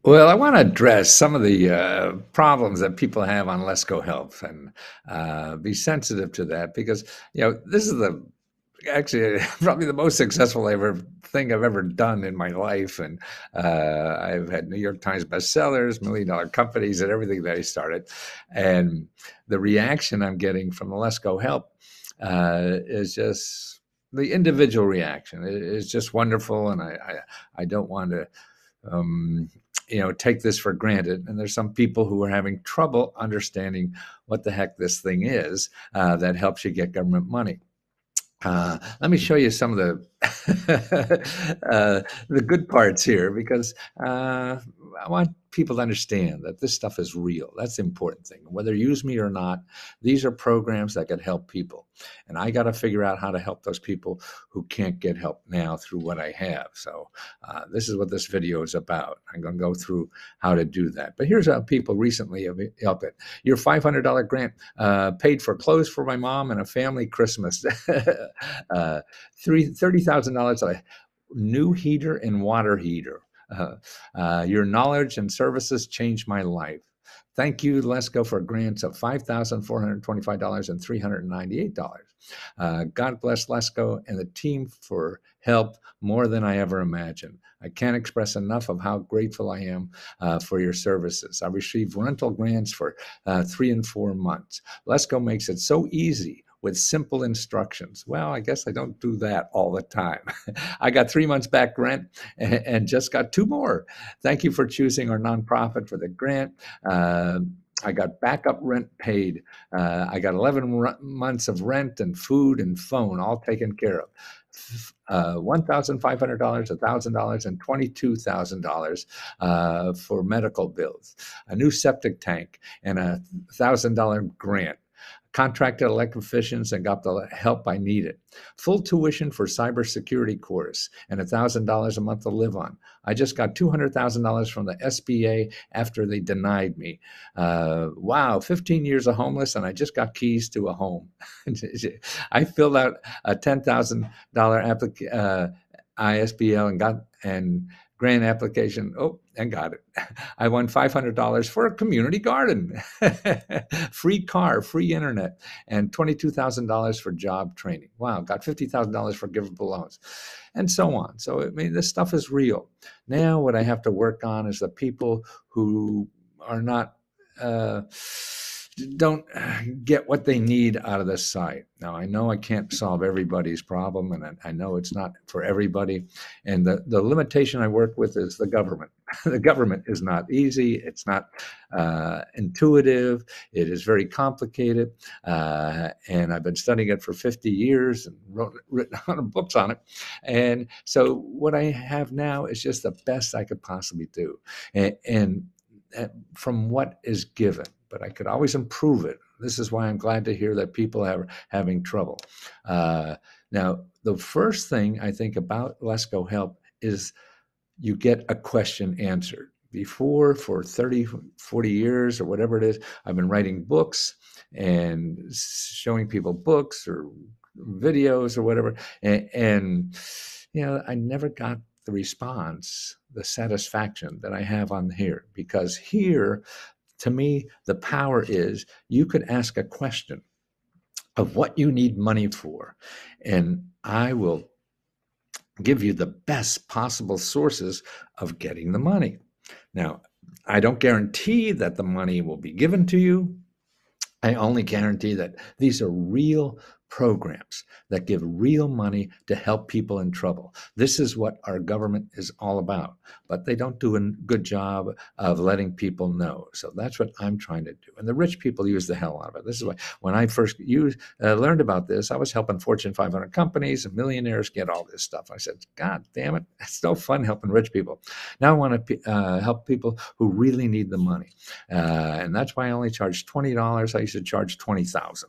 Well, I want to address some of the problems that people have on Lesko Health and be sensitive to that because, this is the actually probably the most successful thing I've ever done in my life. And I've had New York Times bestsellers, million-dollar companies, and everything that I started. And the reaction I'm getting from the Lesko Health is just the individual reaction. It's just wonderful. And I don't want to take this for granted. And there's some people who are having trouble understanding what the heck this thing is that helps you get government money. Let me show you some of the good parts here because I want people to understand that this stuff is real. That's the important thing. Whether you use me or not, these are programs that can help people. And I got to figure out how to help those people who can't get help now through what I have. So this is what this video is about. I'm going to go through how to do that. But here's how people recently have helped it. Your $500 grant paid for clothes for my mom and a family Christmas. $30,000 a new heater and water heater. Your knowledge and services changed my life. Thank you, Lesko, for grants of $5,425 and $398. God bless Lesko and the team for help more than I ever imagined. I can't express enough of how grateful I am for your services. I received rental grants for 3 and 4 months. Lesko makes it so easy with simple instructions. Well, I guess I don't do that all the time. I got 3 months back rent and just got 2 more. Thank you for choosing our nonprofit for the grant. I got backup rent paid. I got 11 months of rent and food and phone all taken care of. $1,500, $1,000, and $22,000 for medical bills, a new septic tank, and a $1,000 grant. Contracted electricians and got the help I needed. Full tuition for cybersecurity course and $1,000 a month to live on. I just got $200,000 from the SBA after they denied me. Wow, 15 years of homeless and I just got keys to a home. I filled out a $10,000 ISBL and grant application. Oh, and got it. I won $500 for a community garden, free car, free internet, and $22,000 for job training. Wow, got $50,000 for givable loans, and so on. So, I mean, this stuff is real. Now what I have to work on is the people who are not, don't get what they need out of this site. Now, I know I can't solve everybody's problem, and I know it's not for everybody. And the limitation I work with is the government. The government is not easy. It's not intuitive. It is very complicated. And I've been studying it for 50 years and written a lot of books on it. And so what I have now is just the best I could possibly do. And from what is given, but I could always improve it. This is why I'm glad to hear that people are having trouble. Now, the first thing I think about Lesko Help is you get a question answered. Before, for 30, 40 years or whatever it is, I've been writing books and showing people books or videos or whatever. And I never got the response, the satisfaction that I have on here, because here, to me, the power is you could ask a question of what you need money for, and I will give you the best possible sources of getting the money. Now, I don't guarantee that the money will be given to you. I only guarantee that these are real programs that give real money to help people in trouble. This is what our government is all about, but they don't do a good job of letting people know. So that's what I'm trying to do. And the rich people use the hell out of it. This is why when I first learned about this, I was helping Fortune 500 companies and millionaires get all this stuff. I said, God damn it, it's no fun helping rich people. Now I want to help people who really need the money. And that's why I only charge $20. I used to charge $20,000.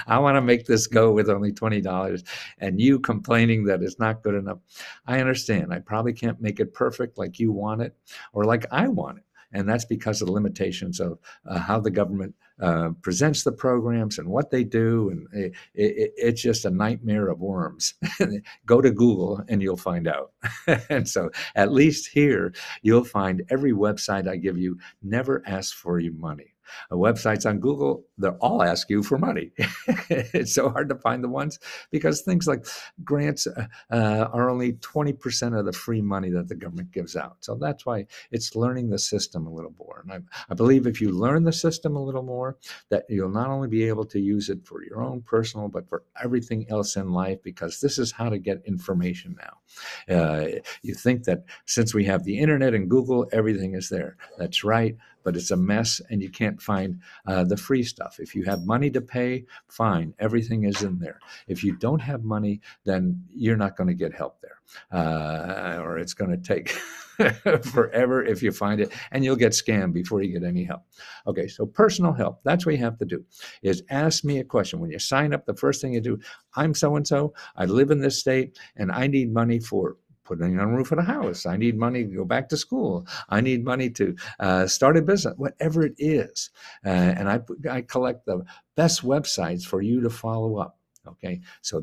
I want to make this go with only $20, and you complaining that it's not good enough. I understand. I probably can't make it perfect like you want it or like I want it. And that's because of the limitations of how the government presents the programs and what they do, and it's just a nightmare of worms. Go to Google and you'll find out. And so at least here, you'll find every website I give you never asks for your money. Websites on Google, they'll all ask you for money. It's so hard to find the ones because things like grants are only 20% of the free money that the government gives out. So that's why it's learning the system a little more. And I believe if you learn the system a little more, that you'll not only be able to use it for your own personal, but for everything else in life, because this is how to get information now. You think that since we have the internet and Google, everything is there. That's right, but it's a mess and you can't find the free stuff. If you have money to pay, fine, everything is in there. If you don't have money, then you're not going to get help there, or it's going to take forever if you find it, and you'll get scammed before you get any help. Okay, so personal help, that's what you have to do, is ask me a question. When you sign up, the first thing you do, I'm so-and-so, I live in this state, and I need money for putting on a roof of a house. I need money to go back to school. I need money to start a business, whatever it is. And I collect the best websites for you to follow up. Okay, so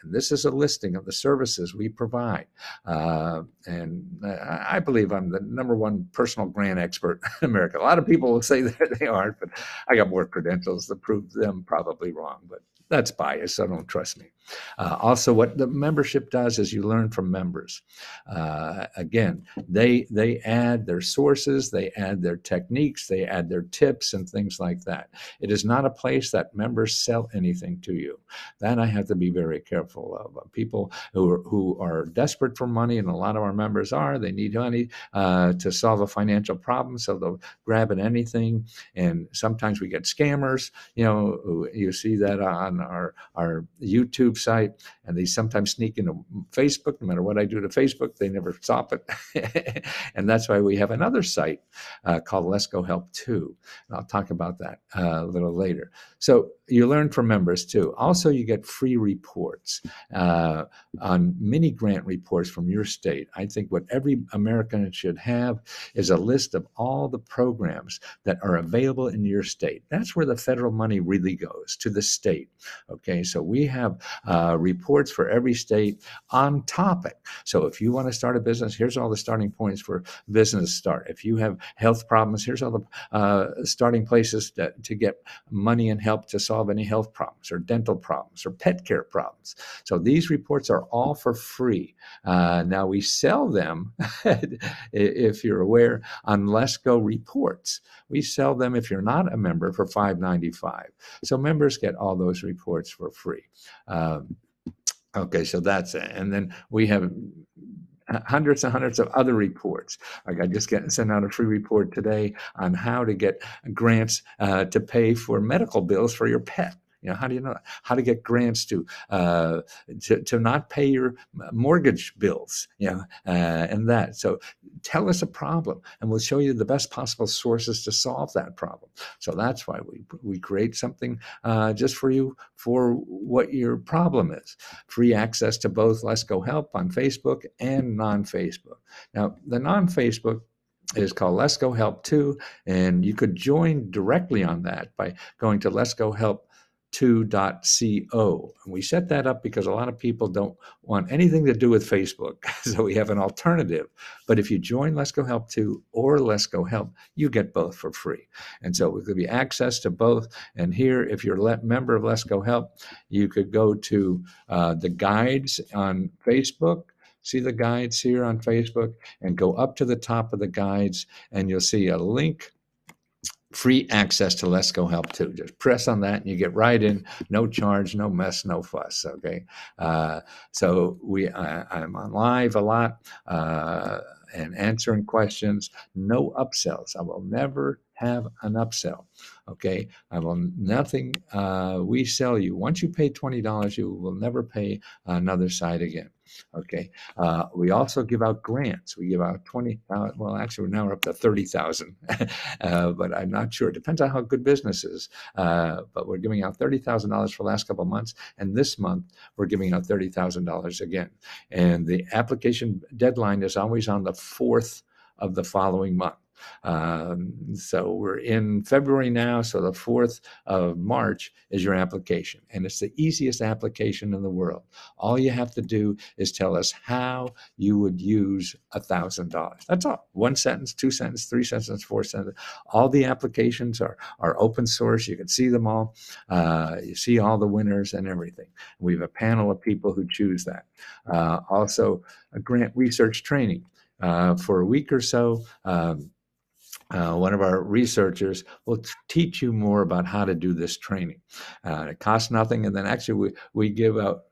this is a listing of the services we provide. And I believe I'm the #1 personal grant expert in America. A lot of people will say that they aren't, but I got more credentials to prove them probably wrong. But that's bias, so don't trust me. Also, what the membership does is you learn from members. Again, they add their sources, they add their techniques, they add their tips and things like that. It is not a place that members sell anything to you. That I have to be very careful of. People who are desperate for money, and a lot of our members are, they need money to solve a financial problem, so they'll grab at anything. And sometimes we get scammers. You see that on our YouTube site, and they sometimes sneak into Facebook. No matter what I do to Facebook, they never stop it. And that's why we have another site called Lesko Help 2. And I'll talk about that a little later. So you learn from members too. Also, you get free reports on mini grant reports from your state. I think what every American should have is a list of all the programs that are available in your state. That's where the federal money really goes, to the state. Okay, so we have reports for every state on topic. So if you want to start a business, here's all the starting points for business start. If you have health problems, here's all the starting places to get money and help to solve any health problems or dental problems or pet care problems. So these reports are all for free. Now we sell them, if you're aware, on Lesko Reports. We sell them, if you're not a member, for $5.95. So members get all those reports for free. Okay, so that's it. And then we have hundreds and hundreds of other reports. Like I just sent out a free report today on how to get grants to pay for medical bills for your pet. How do you know how to get grants to not pay your mortgage bills? And that. So tell us a problem, and we'll show you the best possible sources to solve that problem. So that's why we create something just for you for what your problem is. Free access to both Lesko Help on Facebook and non-Facebook. Now, the non-Facebook is called Lesko Help 2, and you could join directly on that by going to leskohelp2.co. And we set that up because a lot of people don't want anything to do with Facebook. So we have an alternative. But if you join Lesko Help 2 or Lesko Help, you get both for free. And so it could be access to both. And here, if you're a member of Lesko Help, you could go to the guides on Facebook. See the guides here on Facebook, and go up to the top of the guides, and you'll see a link. Free access to Lesko Help 2. Just press on that and you get right in. No charge, no mess, no fuss. Okay. So I'm on live a lot and answering questions. No upsells. I will never have an upsell. Okay. I will nothing. We sell you. Once you pay $20, you will never pay another site again. Okay. We also give out grants. We give out 20,000. Well, actually, now we're up to 30,000, but I'm not sure. It depends on how good business is. But we're giving out $30,000 for the last couple of months, and this month we're giving out $30,000 again. And the application deadline is always on the 4th of the following month. So we're in February now, so the 4th of March is your application, and it's the easiest application in the world. All you have to do is tell us how you would use $1,000. That's all. One sentence, two sentences, three sentences, four sentences. All the applications are open source. You can see them all. You see all the winners and everything. We have a panel of people who choose that. Also, a grant research training. For a week or so, one of our researchers will teach you more about how to do this training. It costs nothing, and then actually we give out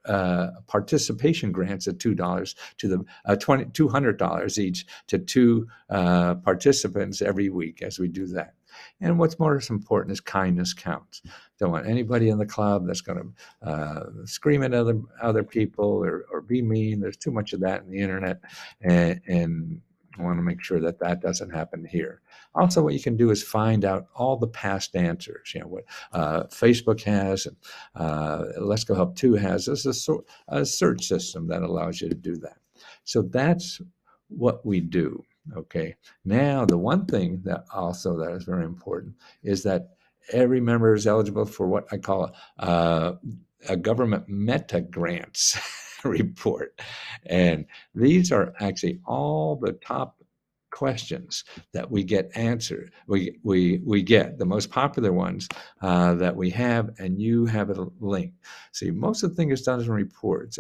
participation grants at $2 to the $200 each to two participants every week as we do that. And what's most important is kindness counts. Don't want anybody in the club that's going to scream at other people or be mean. There's too much of that in the internet, and I want to make sure that that doesn't happen here. Also, what you can do is find out all the past answers. You know what Facebook has, and Lesko Help 2 has. This is a search system that allows you to do that. So that's what we do. Okay. Now, the one thing that is very important is that every member is eligible for what I call a government meta grants report. And these are actually all the top questions that we get answered. We get the most popular ones that we have, and you have a link. See, most of the thing is done in reports.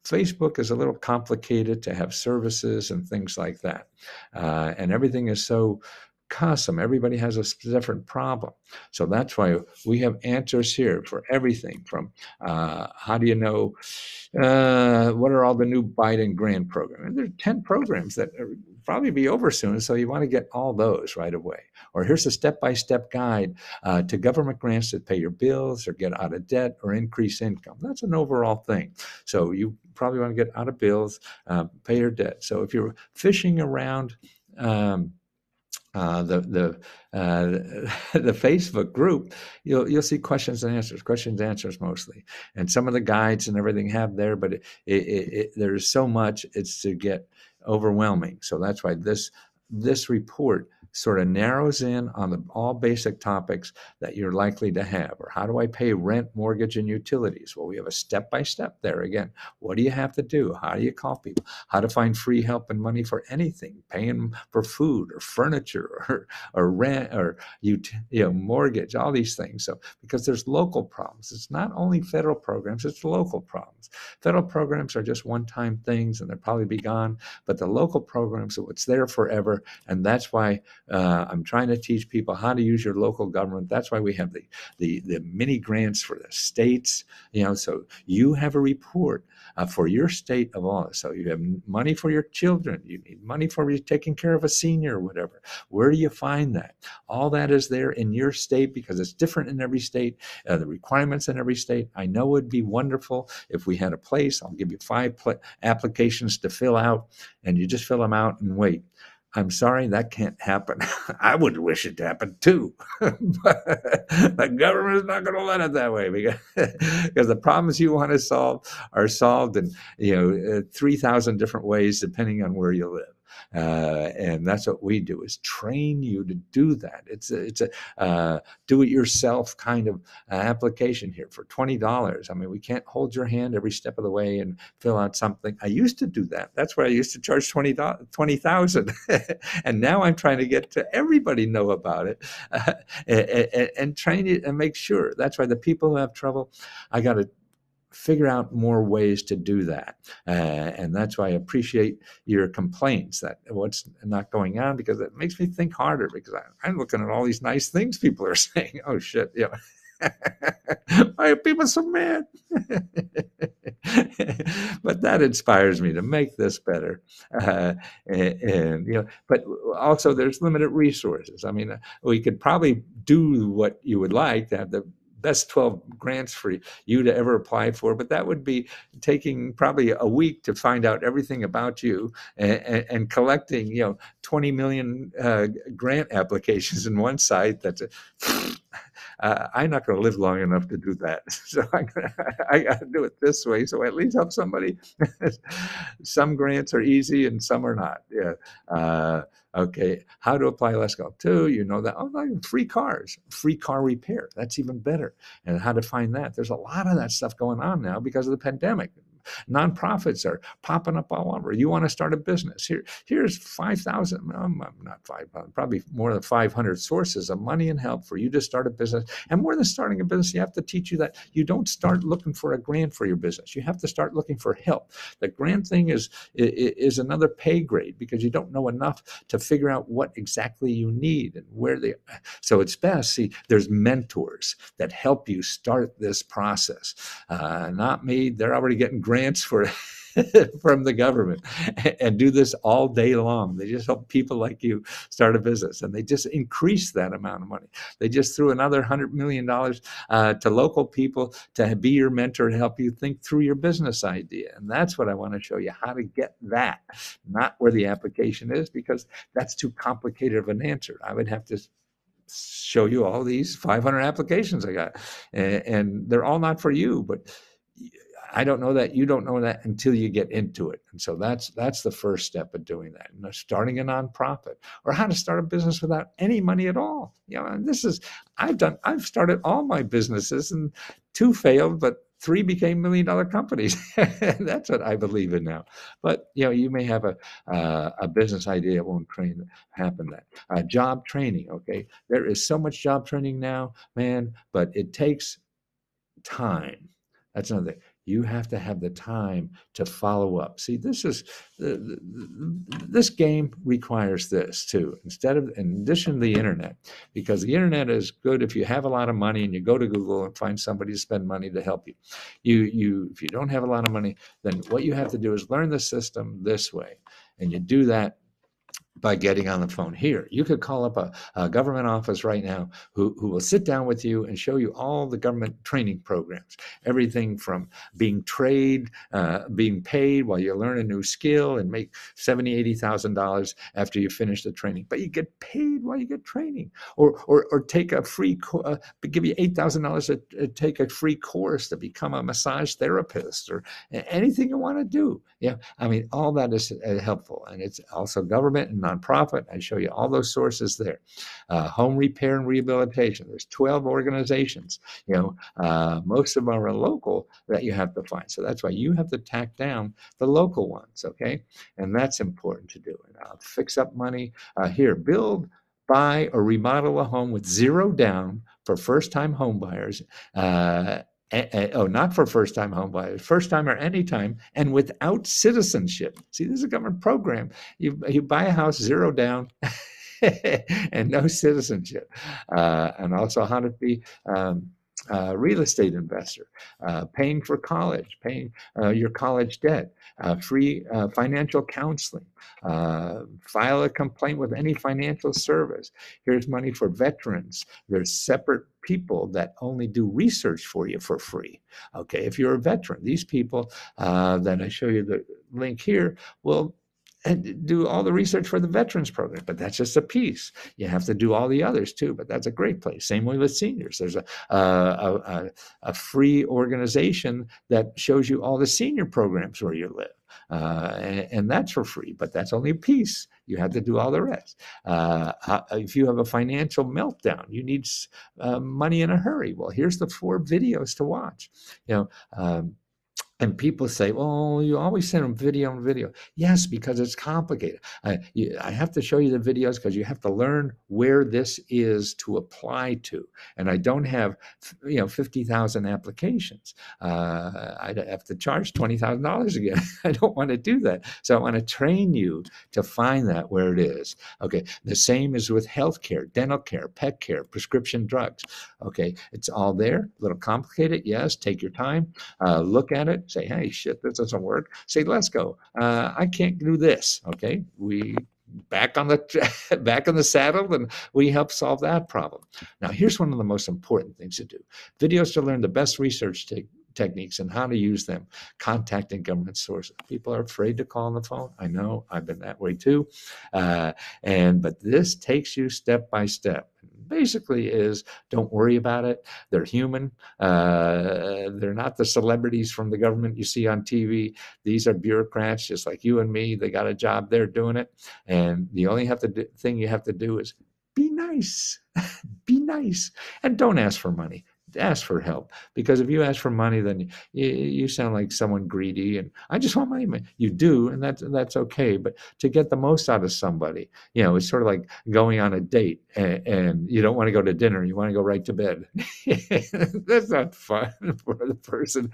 Facebook is a little complicated to have services and things like that. And everything is so custom. Everybody has a different problem. So that's why we have answers here for everything from how do you know what are all the new Biden grant programs? And there are 10 programs that are probably be over soon, so you want to get all those right away. Or here's a step-by-step guide to government grants that pay your bills or get out of debt or increase income. That's an overall thing. So you probably want to get out of bills, pay your debt. So if you're fishing around the Facebook group, you'll see questions and answers mostly, and some of the guides and everything have there, but there's so much it's to get overwhelming. So that's why this report sort of narrows in on all basic topics that you're likely to have. Or how do I pay rent, mortgage, and utilities? Well, we have a step-by-step there. Again, what do you have to do? How do you call people? How to find free help and money for anything, paying for food or furniture or rent or mortgage, all these things. So because there's local problems. It's not only federal programs, it's local problems. Federal programs are just one-time things, and they'll probably be gone. But the local programs, it's there forever, and that's why I'm trying to teach people how to use your local government. That's why we have the mini grants for the states. So you have a report for your state of all. So you have money for your children. You need money for taking care of a senior or whatever. Where do you find that? All that is there in your state because it's different in every state. The requirements in every state. I know it would be wonderful if we had a place. I'll give you 5 applications to fill out, and you just fill them out and wait. I'm sorry, that can't happen. I would wish it happened too, but the government is not going to let it that way because the problems you want to solve are solved in 3,000 different ways depending on where you live. And that's what we do, is train you to do that. It's a do-it-yourself kind of application here for $20. I mean, we can't hold your hand every step of the way and fill out something. I used to do that. That's where I used to charge $20,000, and now I'm trying to get to everybody know about it and train you and make sure. That's why the people who have trouble, I got to figure out more ways to do that. And that's why I appreciate your complaints that what's not going on, because it makes me think harder, because I'm looking at all these nice things people are saying. Oh, shit. Why are people so mad? But that inspires me to make this better. But also there's limited resources. I mean, we could probably do what you would like to have the best 12 grants for you to ever apply for, but that would be taking probably a week to find out everything about you and collecting 20 million grant applications in one site. I'm not going to live long enough to do that. So I got to do it this way. So I at least help somebody. Some grants are easy and some are not. Yeah. Okay. How to apply Lesko? Two, you know that. Oh, like free cars, free car repair. That's even better. And how to find that. There's a lot of that stuff going on now because of the pandemic. Nonprofits are popping up all over. You want to start a business? Here's 5,000, not 5,000, probably more than 500 sources of money and help for you to start a business. And more than starting a business, you have to teach you that you don't start looking for a grant for your business. You have to start looking for help. The grant thing is another pay grade because you don't know enough to figure out what exactly you need and where they are. So it's best, see, there's mentors that help you start this process. Not me. They're already getting grants for from the government and do this all day long. They just help people like you start a business, and they just increase that amount of money. They just threw another $100 million to local people to be your mentor to help you think through your business idea. And that's what I want to show you, how to get that, not where the application is, because that's too complicated of an answer. I would have to show you all these 500 applications I got, and they're all not for you, but I don't know that, you don't know that until you get into it. And so that's the first step of doing that. And starting a nonprofit, or how to start a business without any money at all. You know, and this is, I've started all my businesses, and 2 failed, but 3 became $1 million companies. That's what I believe in now. But you know, you may have a business idea, it won't happen that. Job training, okay? There is so much job training now, man, but it takes time. That's another thing. You have to have the time to follow up. See, this is this game requires this too. In addition to the internet, because the internet is good if you have a lot of money and you go to Google and find somebody to spend money to help you. If you don't have a lot of money, then what you have to do is learn the system this way, and you do that by getting on the phone. Here, you could call up a government office right now who will sit down with you and show you all the government training programs, everything from being being paid while you learn a new skill and make $70,000, $80,000 after you finish the training, but you get paid while you get training, or take a free, give you $8,000 to take a free course to become a massage therapist, or anything you want to do. Yeah, I mean, all that is helpful, and it's also government and nonprofit. I show you all those sources there. Home repair and rehabilitation. There's 12 organizations. You know, most of them are local that you have to find. So that's why you have to tack down the local ones. Okay, and that's important to do. And fix up money here. Build, buy, or remodel a home with 0 down for first-time home buyers. Not for first-time home buyers, first-time or anytime, and without citizenship. See, this is a government program. You buy a house 0 down and no citizenship. And also how to be real estate investor, paying for college, paying your college debt, free financial counseling, file a complaint with any financial service. Here's money for veterans. There's separate people that only do research for you for free. Okay, if you're a veteran, these people that I show you the link here will and do all the research for the veterans program, but that's just a piece. You have to do all the others too, but that's a great place. Same way with seniors. There's a free organization that shows you all the senior programs where you live. And that's for free, but that's only a piece. You have to do all the rest. If you have a financial meltdown, you need money in a hurry. Well, here's the 4 videos to watch. You know, and people say, well, you always send them video and video. Yes, because it's complicated. I have to show you the videos because you have to learn where this is to apply to. And I don't have, 50,000 applications. I'd have to charge $20,000 again. I don't want to do that. So I want to train you to find that where it is. Okay, the same is with healthcare, dental care, pet care, prescription drugs. Okay, it's all there. A little complicated, yes. Take your time, look at it. Say, hey, shit, this doesn't work. Say, let's go. I can't do this. Okay, we back on the saddle, and we help solve that problem. Now, here's one of the most important things to do: videos to learn the best research techniques and how to use them. Contacting government sources. People are afraid to call on the phone. I know, I've been that way too. But this takes you step by step. basically is don't worry about it. They're human. They're not the celebrities from the government you see on TV. These are bureaucrats just like you and me. They got a job. They're doing it. And the only thing you have to do is be nice. Be nice. And don't ask for money. Ask for help, because if you ask for money, then you sound like someone greedy. And I just want money. You do, and that's okay. But to get the most out of somebody, it's sort of like going on a date, and you don't want to go to dinner. You want to go right to bed. That's not fun for the person.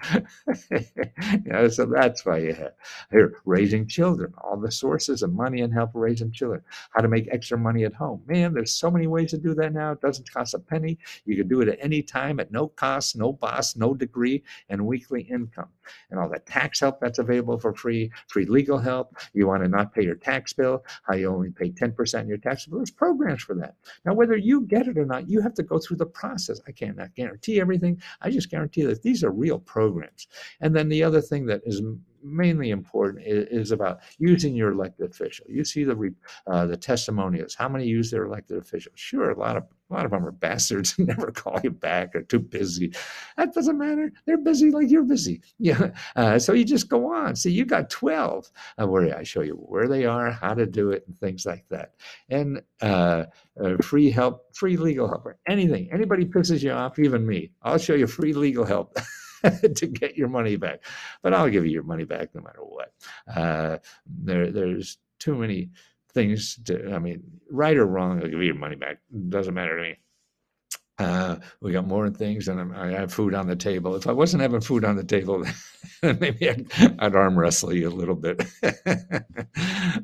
So that's why you have here raising children. All the sources of money and help raising children. How to make extra money at home. Man, there's so many ways to do that now. It doesn't cost a penny. You can do it at any time at no cost, no boss, no degree, and weekly income. And all the tax help that's available for free legal help. You want to not pay your tax bill, how you only pay 10% of your tax bill. There's programs for that. Now, whether you get it or not, you have to go through the process. I cannot guarantee everything. I just guarantee that these are real programs. And then the other thing that is mainly important is about using your elected official. You see the testimonials. How many use their elected officials? Sure, a lot of them are bastards and never call you back or too busy. That doesn't matter. They're busy like you're busy. Yeah. So you just go on. See, you got 12 where I show you where they are, how to do it, and things like that. And free help, free legal help, or anything. Anybody pisses you off, even me, I'll show you free legal help. To get your money back, but I'll give you your money back no matter what. There's too many things right or wrong, I'll give you your money back. It doesn't matter to me. We got more things, and I have food on the table. If I wasn't having food on the table, then maybe I'd arm wrestle you a little bit.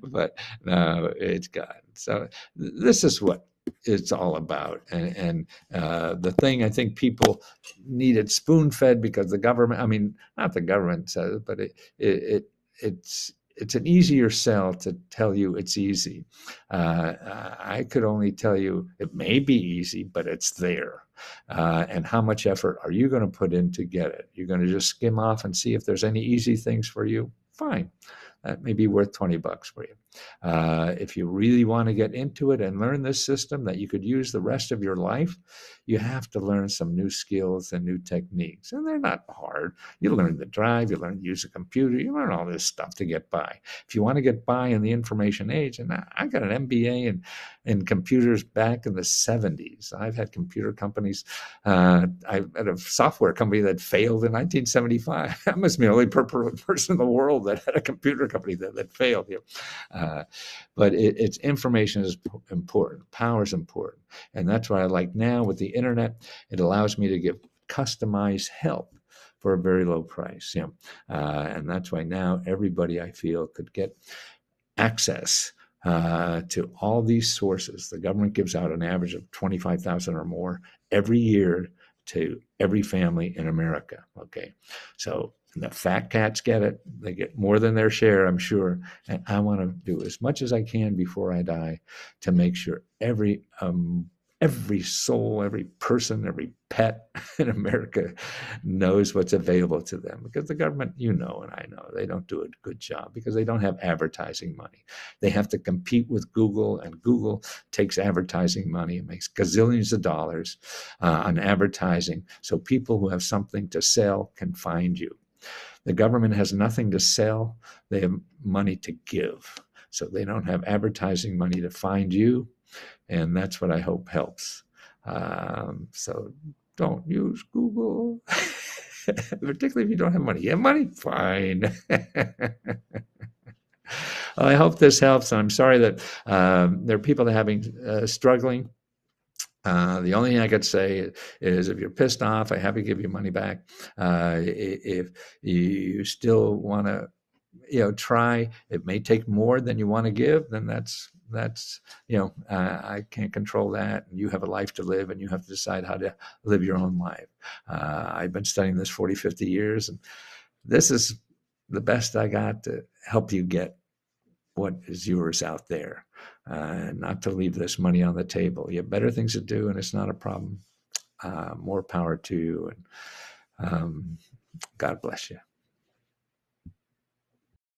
But no, it's God. So this is what it's all about. And the thing I think people needed spoon-fed because the government, not the government says it, but it's an easier sell to tell you it's easy. I could only tell you it may be easy, but it's there. And how much effort are you going to put in to get it? You're going to just skim off and see if there's any easy things for you? Fine. That may be worth $20 for you. If you really want to get into it and learn this system that you could use the rest of your life, you have to learn some new skills and new techniques. And they're not hard. You learn to drive, you learn to use a computer, you learn all this stuff to get by. If you want to get by in the information age, and I got an MBA in computers back in the 70s. I've had computer companies. I had a software company that failed in 1975. That must be the only person in the world that had a computer company that failed. But it's information is important. Power is important. And that's what I like now with the internet. It allows me to give customized help for a very low price. And that's why now everybody, I feel, could get access to all these sources. The government gives out an average of 25,000 or more every year to every family in America. Okay, so the fat cats get it. They get more than their share, I'm sure. And I want to do as much as I can before I die to make sure every soul, every person, every pet in America knows what's available to them. Because the government, and I know, they don't do a good job because they don't have advertising money. They have to compete with Google, and Google takes advertising money and makes gazillions of dollars on advertising so people who have something to sell can find you. The government has nothing to sell. They have money to give. So they don't have advertising money to find you. And that's what I hope helps. So don't use Google, particularly if you don't have money. You have money? Fine. Well, I hope this helps. I'm sorry that there are people that are having struggling. The only thing I could say is if you're pissed off, I have to give you money back. If you still want to, try, it may take more than you want to give, then that's I can't control that. You have a life to live, and you have to decide how to live your own life. I've been studying this 40, 50 years, and this is the best I got to help you get what is yours out there, not to leave this money on the table. You have better things to do, and it's not a problem. More power to you, and God bless you.